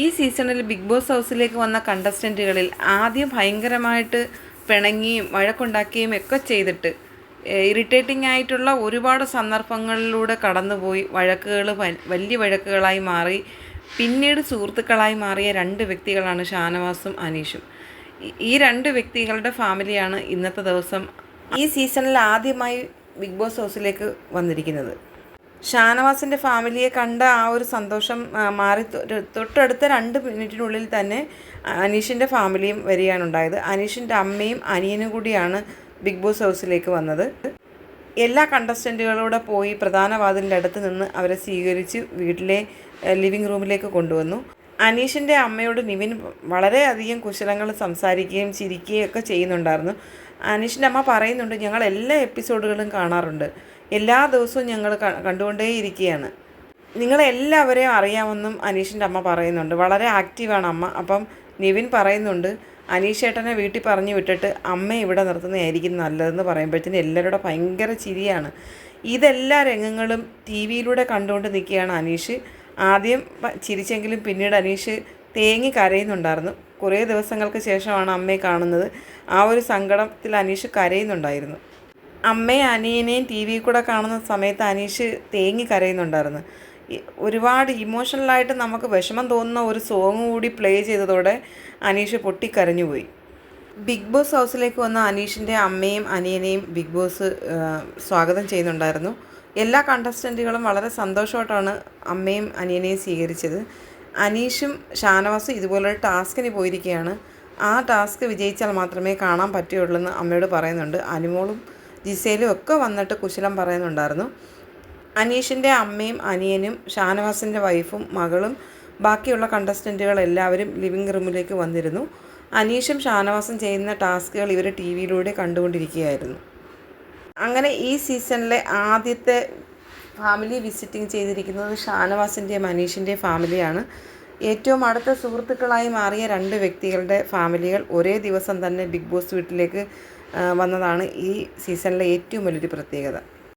ഈ സീസണിൽ big boss ഹൗസിലേക്ക് വന്ന കണ്ടസ്റ്റൻറ്റുകളിൽ ആദ്യം ഭയങ്കരമായിട്ട് പിണങ്ങിയും വഴക്കുണ്ടാക്കുകയും ഒക്കെ ചെയ്തിട്ട് ഇറിറ്റേറ്റിംഗ് ആയിട്ടുള്ള ഒരുപാട് സന്ദർഭങ്ങളിലൂടെ കടന്നുപോയി വഴക്കുകൾ വലിയ വഴക്കുകളായി മാറി പിന്നീട് സുഹൃത്തുക്കളായി മാറിയ രണ്ട് വ്യക്തികളാണ് ഷാനവാസും അനീഷും. ഈ രണ്ട് വ്യക്തികളുടെ ഫാമിലിയാണ് ഇന്നത്തെ ദിവസം ഈ സീസണിൽ ആദ്യമായി ബിഗ് ബോസ് ഹൗസിലേക്ക് വന്നിരിക്കുന്നത്. ഷാനവാസിൻ്റെ ഫാമിലിയെ കണ്ട ആ ഒരു സന്തോഷം മാറി തൊട്ടടുത്ത 2 മിനിറ്റിനുള്ളിൽ തന്നെ അനീഷിൻ്റെ ഫാമിലിയും വരികയാണുണ്ടായത്. അനീഷിൻ്റെ അമ്മയും അനിയനും കൂടിയാണ് ബിഗ് ബോസ് ഹൗസിലേക്ക് വന്നത്. എല്ലാ കണ്ടസ്റ്റൻറ്റുകളോടെ പോയി പ്രധാന വാതിലിൻ്റെ അടുത്ത് നിന്ന് അവരെ സ്വീകരിച്ച് വീട്ടിലെ ലിവിങ് റൂമിലേക്ക് കൊണ്ടുവന്നു. അനീഷിൻ്റെ അമ്മയോട് നിവിൻ വളരെയധികം കുശലങ്ങൾ സംസാരിക്കുകയും ചിരിക്കുകയും ഒക്കെ ചെയ്യുന്നുണ്ടായിരുന്നു. അനീഷിൻ്റെ അമ്മ പറയുന്നുണ്ട്, ഞങ്ങൾ എല്ലാ എപ്പിസോഡുകളും കാണാറുണ്ട്, എല്ലാ ദിവസവും ഞങ്ങൾ കണ്ടുകൊണ്ടേയിരിക്കുകയാണ്, നിങ്ങളെല്ലാവരെയും അറിയാമെന്നും അനീഷിൻ്റെ അമ്മ പറയുന്നുണ്ട്. വളരെ ആക്റ്റീവാണ് അമ്മ. അപ്പം നിവിൻ പറയുന്നുണ്ട്, അനീഷ് ചേട്ടനെ വീട്ടിൽ പറഞ്ഞു വിട്ടിട്ട് അമ്മ ഇവിടെ നിർത്തുന്നതായിരിക്കും നല്ലതെന്ന് പറയുമ്പോഴത്തേന് എല്ലാവരുടെ ഭയങ്കര ചിരിയാണ്. ഇതെല്ലാ രംഗങ്ങളും ടി വിയിലൂടെ കണ്ടുകൊണ്ട് നിൽക്കുകയാണ് അനീഷ്. ആദ്യം ചിരിച്ചെങ്കിലും പിന്നീട് അനീഷ് തേങ്ങി കരയുന്നുണ്ടായിരുന്നു. കുറേ ദിവസങ്ങൾക്ക് ശേഷമാണ് അമ്മയെ കാണുന്നത്. ആ ഒരു സങ്കടത്തിൽ അനീഷ് കരയുന്നുണ്ടായിരുന്നു. അമ്മയും അനിയനെയും ടി വിയിൽ കൂടെ കാണുന്ന സമയത്ത് അനീഷ് തേങ്ങി കരയുന്നുണ്ടായിരുന്നു. ഒരുപാട് ഇമോഷണലായിട്ട് നമുക്ക് വിഷമം തോന്നുന്ന ഒരു സോങ് കൂടി പ്ലേ ചെയ്തതോടെ അനീഷ് പൊട്ടിക്കരഞ്ഞുപോയി. ബിഗ് ബോസ് ഹൗസിലേക്ക് വന്ന അനീഷിൻ്റെ അമ്മയും അനിയനെയും ബിഗ് ബോസ് സ്വാഗതം ചെയ്യുന്നുണ്ടായിരുന്നു. എല്ലാ കണ്ടസ്റ്റൻറ്റുകളും വളരെ സന്തോഷമായിട്ടാണ് അമ്മയും അനിയനെയും സ്വീകരിച്ചത്. അനീഷും ഷാനവാസും ഇതുപോലൊരു ടാസ്കിന് പോയിരിക്കുകയാണ്. ആ ടാസ്ക് വിജയിച്ചാൽ മാത്രമേ കാണാൻ പറ്റുകയുള്ളൂ എന്ന് അമ്മയോട് പറയുന്നുണ്ട്. അനുമോളും ജിസേലും ഒക്കെ വന്നിട്ട് കുശലം പറയുന്നുണ്ടായിരുന്നു. അനീഷിൻ്റെ അമ്മയും അനിയനും ഷാനവാസിൻ്റെ വൈഫും മകളും ബാക്കിയുള്ള കണ്ടസ്റ്റൻറ്റുകൾ എല്ലാവരും ലിവിങ് റൂമിലേക്ക് വന്നിരുന്നു. അനീഷും ഷാനവാസും ചെയ്യുന്ന ടാസ്കുകൾ ഇവർ ടി വിയിലൂടെ കണ്ടുകൊണ്ടിരിക്കുകയായിരുന്നു. അങ്ങനെ ഈ സീസണിലെ ആദ്യത്തെ ഫാമിലി വിസിറ്റിംഗ് ചെയ്തിരിക്കുന്നത് ഷാനവാസിൻ്റെയും അനീഷിൻ്റെയും ഫാമിലിയാണ്. ഏറ്റവും അടുത്ത സുഹൃത്തുക്കളായി മാറിയ 2 വ്യക്തികളുടെ ഫാമിലികൾ ഒരേ ദിവസം തന്നെ ബിഗ് ബോസ് വീട്ടിലേക്ക് വന്നതാണ് ഈ സീസണിലെ ഏറ്റവും വലിയൊരു പ്രത്യേകത.